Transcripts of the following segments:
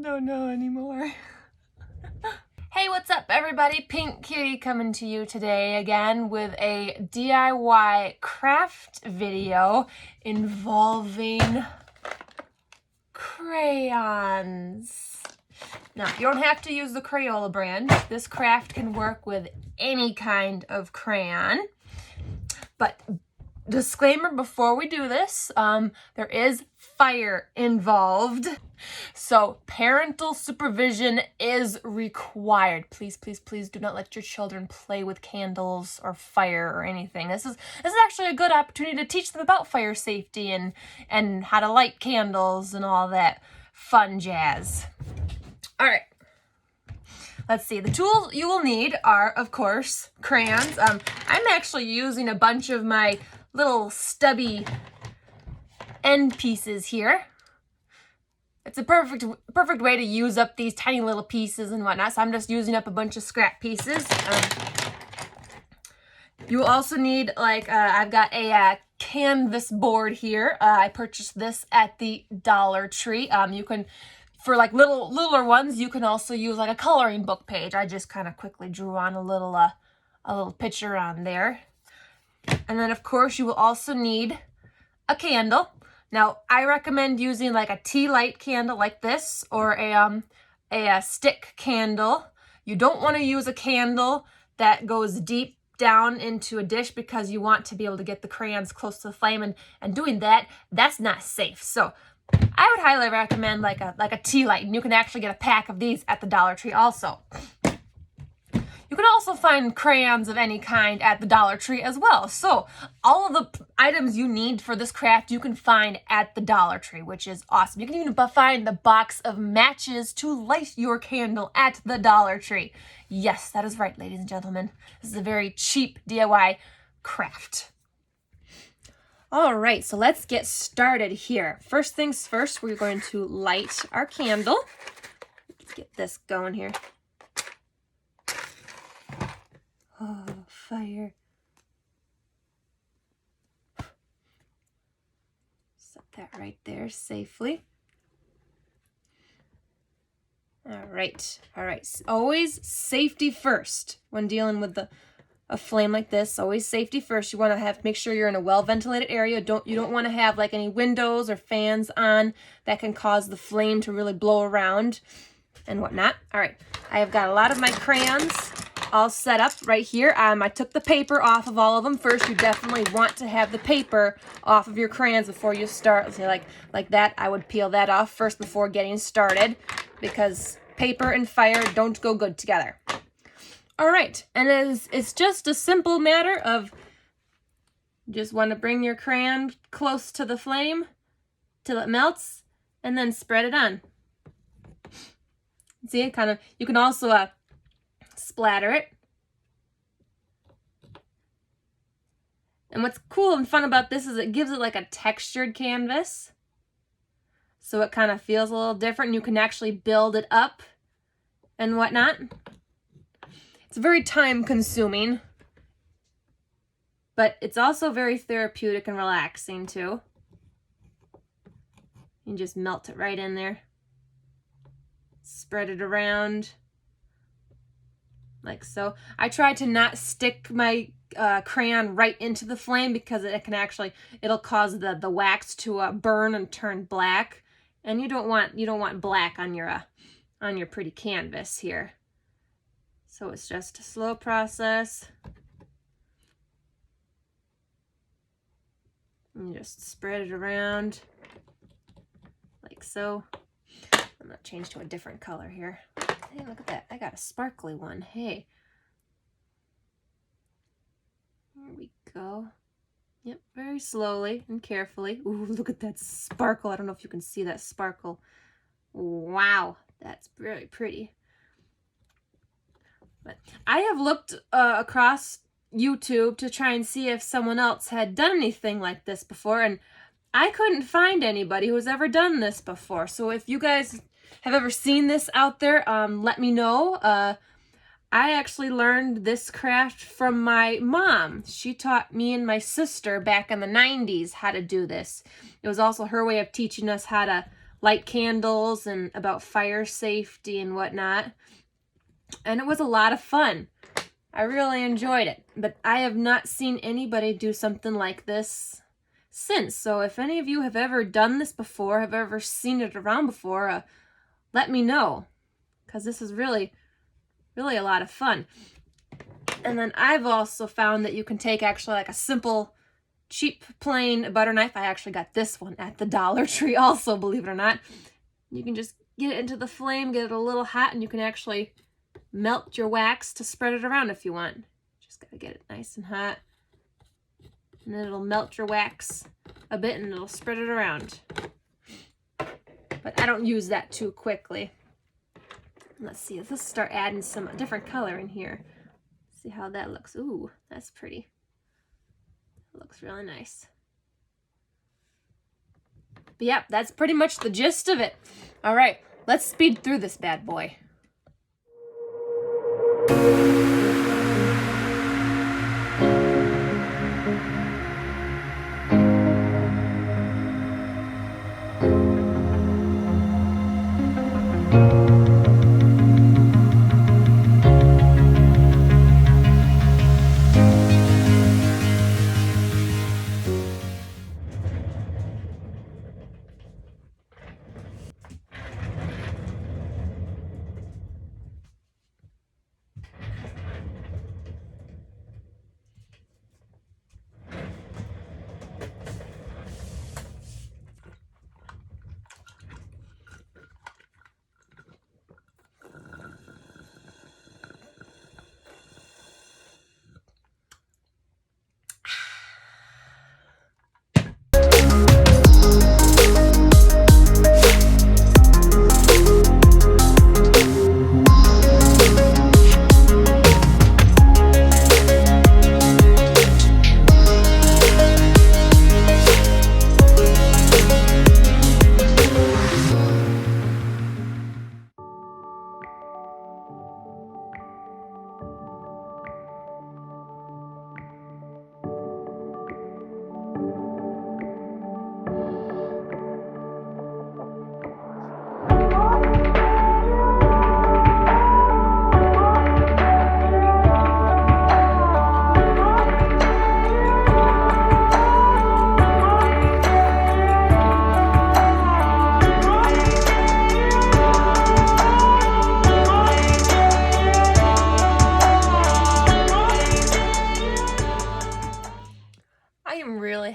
don't know anymore. Hey, what's up everybody? Pink Kitty coming to you today again with a DIY craft video involving crayons. Now, you don't have to use the Crayola brand. This craft can work with any kind of crayon. But disclaimer before we do this, there is fire involved. So parental supervision is required. Please, please, please do not let your children play with candles or fire or anything. This is actually a good opportunity to teach them about fire safety and how to light candles and all that fun jazz. All right. Let's see, the tools you will need are, of course, crayons. I'm actually using a bunch of my little stubby end pieces here. It's a perfect way to use up these tiny little pieces and whatnot, so I'm just using up a bunch of scrap pieces. You will also need, I've got a canvas board here. I purchased this at the Dollar Tree. You can, for like littler ones, you can also use like a coloring book page. I just kind of quickly drew on a little picture on there. And then of course you will also need a candle. Now I recommend using like a tea light candle like this, or a stick candle. You don't want to use a candle that goes deep down into a dish because you want to be able to get the crayons close to the flame, and doing that's not safe. So I would highly recommend like a tea light, and you can actually get a pack of these at the Dollar Tree also. You can also find crayons of any kind at the Dollar Tree as well. So all of the items you need for this craft you can find at the Dollar Tree, which is awesome. You can even find the box of matches to light your candle at the Dollar Tree. Yes, that is right, ladies and gentlemen. This is a very cheap DIY craft. All right, so let's get started here. First things first, we're going to light our candle. Let's get this going here. Oh, fire. Set that right there safely. All right. Always safety first when dealing with a flame like this. Always safety first. You want to make sure you're in a well-ventilated area. You don't want to have like any windows or fans on that can cause the flame to really blow around and whatnot. All right. I have got a lot of my crayons all set up right here. I took the paper off of all of them. First, you definitely want to have the paper off of your crayons before you start. Let's say like that. I would peel that off first before getting started, because paper and fire don't go good together. All right, and it's just a simple matter of you just want to bring your crayon close to the flame till it melts, and then spread it on. See, you can also splatter it. And what's cool and fun about this is it gives it like a textured canvas. So it kind of feels a little different. You can actually build it up and whatnot. It's very time consuming, but it's also very therapeutic and relaxing too. You can just melt it right in there. Spread it around. Like so. I try to not stick my crayon right into the flame because it'll cause the wax to burn and turn black, and you don't want black on your pretty canvas here. So it's just a slow process. And just spread it around like so. I'm gonna change to a different color here. Hey, look at that. I got a sparkly one. Hey. There we go. Yep, very slowly and carefully. Ooh, look at that sparkle. I don't know if you can see that sparkle. Wow, that's really pretty. But I have looked across YouTube to try and see if someone else had done anything like this before, and I couldn't find anybody who's ever done this before. So if you guys have ever seen this out there, let me know. I actually learned this craft from my mom. She taught me and my sister back in the 90s how to do this. It was also her way of teaching us how to light candles and about fire safety and whatnot. And it was a lot of fun. I really enjoyed it, but I have not seen anybody do something like this since. So if any of you have ever done this before, have ever seen it around before, let me know, because this is really, really a lot of fun. And then I've also found that you can take actually like a simple, cheap, plain butter knife. I actually got this one at the Dollar Tree also, believe it or not. You can just get it into the flame, get it a little hot, and you can actually melt your wax to spread it around if you want. Just gotta get it nice and hot. And then it'll melt your wax a bit and it'll spread it around. But I don't use that too quickly. Let's see, let's start adding some different color in here. See how that looks. Ooh, that's pretty. It looks really nice. But yeah, that's pretty much the gist of it. All right, let's speed through this bad boy.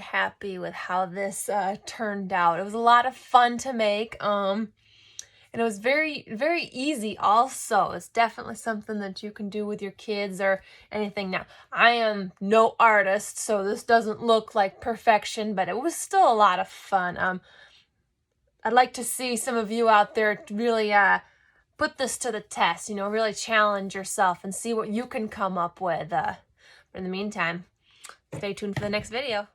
Happy with how this turned out. It was a lot of fun to make, and it was very, very easy also. It's definitely something that you can do with your kids or anything. Now, I am no artist, so this doesn't look like perfection, but it was still a lot of fun. I'd like to see some of you out there really put this to the test, you know, really challenge yourself and see what you can come up with. In the meantime, stay tuned for the next video.